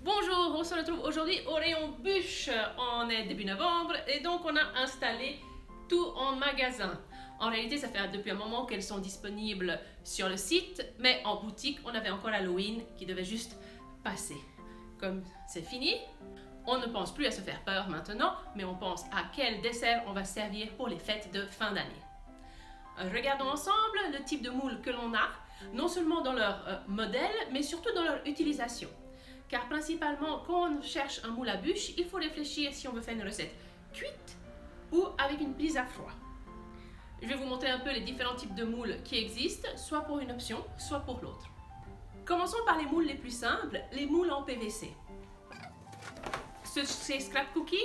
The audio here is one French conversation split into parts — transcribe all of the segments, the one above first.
Bonjour, on se retrouve aujourd'hui au rayon bûche. On est début novembre et donc on a installé tout en magasin. En réalité, ça fait depuis un moment qu'elles sont disponibles sur le site, mais en boutique, on avait encore Halloween qui devait juste passer. Comme c'est fini, on ne pense plus à se faire peur maintenant, mais on pense à quel dessert on va servir pour les fêtes de fin d'année. Regardons ensemble le type de moule que l'on a, non seulement dans leur modèle, mais surtout dans leur utilisation. Car principalement, quand on cherche un moule à bûche, il faut réfléchir si on veut faire une recette cuite ou avec une prise à froid. Je vais vous montrer un peu les différents types de moules qui existent, soit pour une option, soit pour l'autre. Commençons par les moules les plus simples, les moules en PVC. Ceux de chez Scrap Cooking,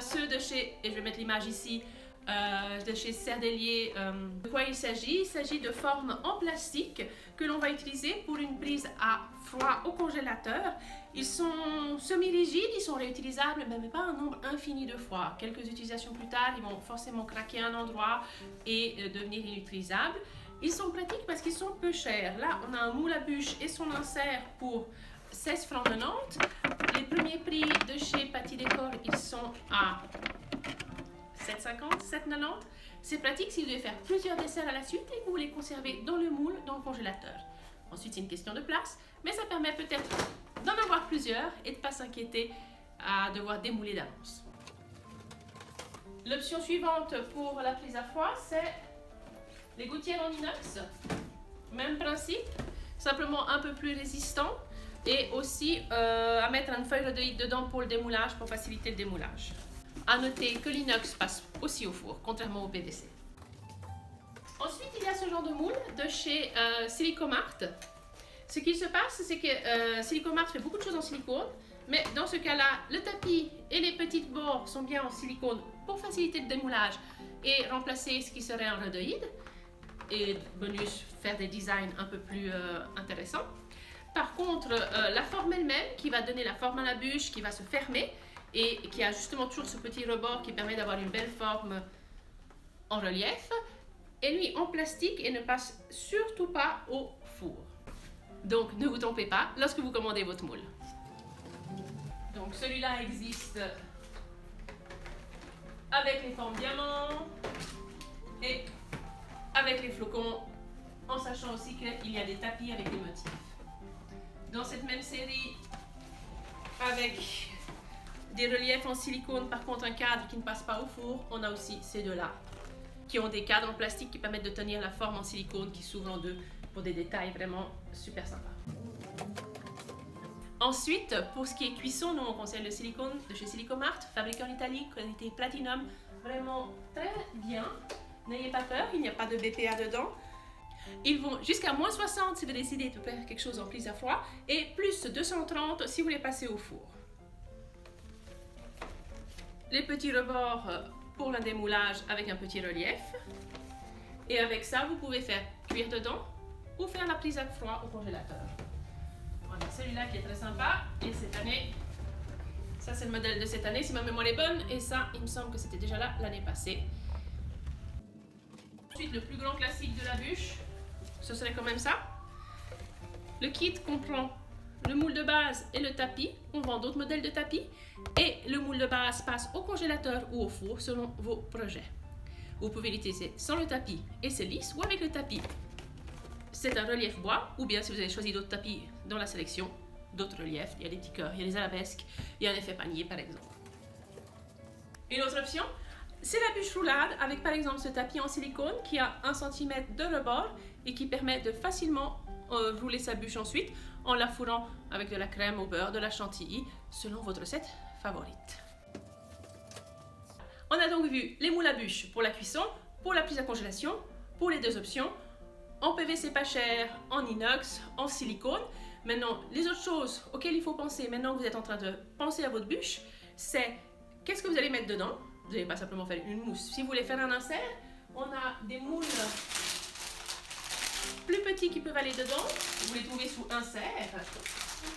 ceux de chez, et je vais mettre l'image ici, de chez Cerdelier. De quoi il s'agit? Il s'agit de formes en plastique que l'on va utiliser pour une prise à froid au congélateur. Ils sont semi-rigides, ils sont réutilisables, mais pas un nombre infini de fois. Quelques utilisations plus tard, ils vont forcément craquer à un endroit et devenir inutilisables. Ils sont pratiques parce qu'ils sont peu chers. Là, on a un moule à bûche et son insert pour 16 francs 90. Les premiers prix de chez Pâtis Décor, ils sont à 7,50, 7,90. C'est pratique si vous devez faire plusieurs desserts à la suite et que vous voulez conserver dans le moule, dans le congélateur. Ensuite, c'est une question de place, mais ça permet peut-être d'en avoir plusieurs et de ne pas s'inquiéter à devoir démouler d'avance. L'option suivante pour la prise à froid, c'est les gouttières en inox. Même principe, simplement un peu plus résistant et aussi à mettre une feuille redoïde dedans pour le démoulage, pour faciliter le démoulage. À noter que l'inox passe aussi au four, contrairement au PVC. Ensuite, il y a ce genre de moule de chez Silicomart. Ce qui se passe, c'est que Silicomart fait beaucoup de choses en silicone, mais dans ce cas-là, le tapis et les petites bords sont bien en silicone pour faciliter le démoulage et remplacer ce qui serait un rhodoïde, et bonus, faire des designs un peu plus intéressants. Par contre, la forme elle-même, qui va donner la forme à la bûche, qui va se fermer, et qui a justement toujours ce petit rebord qui permet d'avoir une belle forme en relief, est lui en plastique et ne passe surtout pas au four. Donc ne vous trompez pas lorsque vous commandez votre moule. Donc celui-là existe avec les formes diamants et avec les flocons, en sachant aussi qu'il y a des tapis avec des motifs. Dans cette même série, avec des reliefs en silicone, par contre un cadre qui ne passe pas au four, on a aussi ces deux-là, qui ont des cadres en plastique qui permettent de tenir la forme en silicone qui s'ouvre en deux pour des détails vraiment super sympas. Ensuite, pour ce qui est cuisson, nous on conseille le silicone de chez Silicomart, fabriqué en Italie, qualité platinum, vraiment très bien. N'ayez pas peur, il n'y a pas de BPA dedans. Ils vont jusqu'à -60 si vous décidez de faire quelque chose en prise à froid et plus 230 si vous les passez au four. Les petits rebords pour le démoulage avec un petit relief. Et avec ça, vous pouvez faire cuire dedans ou faire la prise à froid au congélateur. Voilà, celui-là qui est très sympa. Et cette année, ça c'est le modèle de cette année si ma mémoire est bonne. Et ça, il me semble que c'était déjà là l'année passée. Ensuite, le plus grand classique de la bûche, ce serait quand même ça. Le kit comprend le moule de base et le tapis. On vend d'autres modèles de tapis. Et le moule de base passe au congélateur ou au four selon vos projets. Vous pouvez l'utiliser sans le tapis et c'est lisse, ou avec le tapis. C'est un relief bois, ou bien si vous avez choisi d'autres tapis dans la sélection, d'autres reliefs, il y a des petits cœurs, il y a des arabesques, il y a un effet panier par exemple. Une autre option, c'est la bûche roulade avec par exemple ce tapis en silicone qui a 1 cm de rebord et qui permet de facilement rouler sa bûche ensuite en la fourrant avec de la crème au beurre, de la chantilly, selon votre recette favorite. On a donc vu les moules à bûche pour la cuisson, pour la prise à congélation, pour les deux options, en PVC pas cher, en inox, en silicone. Maintenant, les autres choses auxquelles il faut penser maintenant que vous êtes en train de penser à votre bûche, c'est qu'est-ce que vous allez mettre dedans. Vous n'allez pas simplement faire une mousse. Si vous voulez faire un insert, on a des moules plus petits qui peuvent aller dedans. Vous les trouvez sous insert.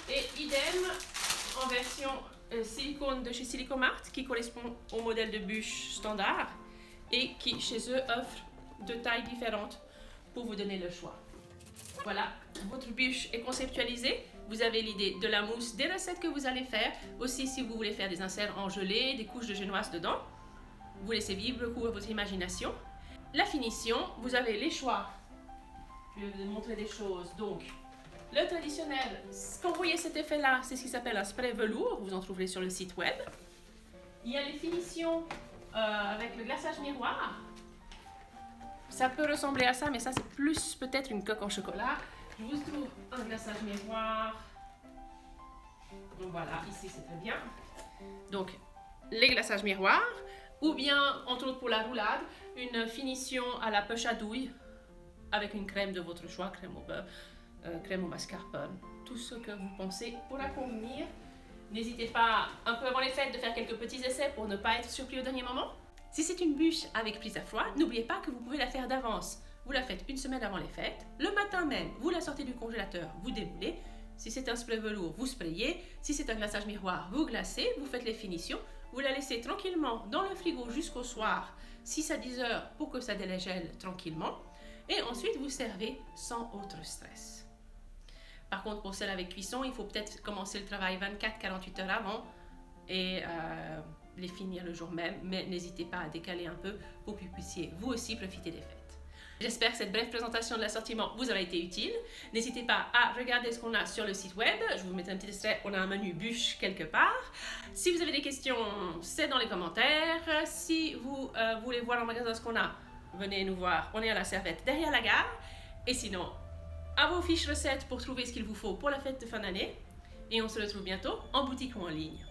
Et idem en version silicone de chez Silicomart qui correspond au modèle de bûche standard et qui chez eux offre de tailles différentes pour vous donner le choix. Voilà, votre bûche est conceptualisée. vous avez l'idée de la mousse, des recettes que vous allez faire. Aussi, si vous voulez faire des inserts en gelée, des couches de génoise dedans, vous laissez vivre le cours à votre imagination. La finition, vous avez les choix. Je vais vous montrer des choses. Donc, le traditionnel, quand vous voyez cet effet-là, c'est ce qui s'appelle un spray velours. Vous en trouverez sur le site web. Il y a les finitions avec le glaçage miroir. Ça peut ressembler à ça, mais ça c'est plus peut-être une coque en chocolat. Je vous trouve un glaçage miroir. Donc voilà, ici c'est très bien. Donc, les glaçages miroirs, ou bien, entre autres pour la roulade, une finition à la pêche à douille avec une crème de votre choix, crème au beurre, crème au mascarpone, tout ce que vous pensez pourra convenir. N'hésitez pas, un peu avant les fêtes, de faire quelques petits essais pour ne pas être surpris au dernier moment. Si c'est une bûche avec prise à froid, n'oubliez pas que vous pouvez la faire d'avance. Vous la faites une semaine avant les fêtes. Le matin même, vous la sortez du congélateur, vous démoulez. Si c'est un spray velours, vous sprayez. Si c'est un glaçage miroir, vous glacez, vous faites les finitions. Vous la laissez tranquillement dans le frigo jusqu'au soir, 6 à 10 heures pour que ça dégèle tranquillement. Et ensuite, vous servez sans autre stress. Par contre, pour celle avec cuisson, il faut peut-être commencer le travail 24-48 heures avant et les finir le jour même, mais n'hésitez pas à décaler un peu pour que vous puissiez vous aussi profiter des fêtes. J'espère que cette brève présentation de l'assortiment vous aura été utile. N'hésitez pas à regarder ce qu'on a sur le site web. Je vous mets un petit extrait, on a un menu bûche quelque part. Si vous avez des questions, c'est dans les commentaires. Si vous voulez voir en magasin ce qu'on a, venez nous voir, on est à la Servette derrière la gare. Et sinon, à vos fiches recettes pour trouver ce qu'il vous faut pour la fête de fin d'année. Et on se retrouve bientôt en boutique ou en ligne.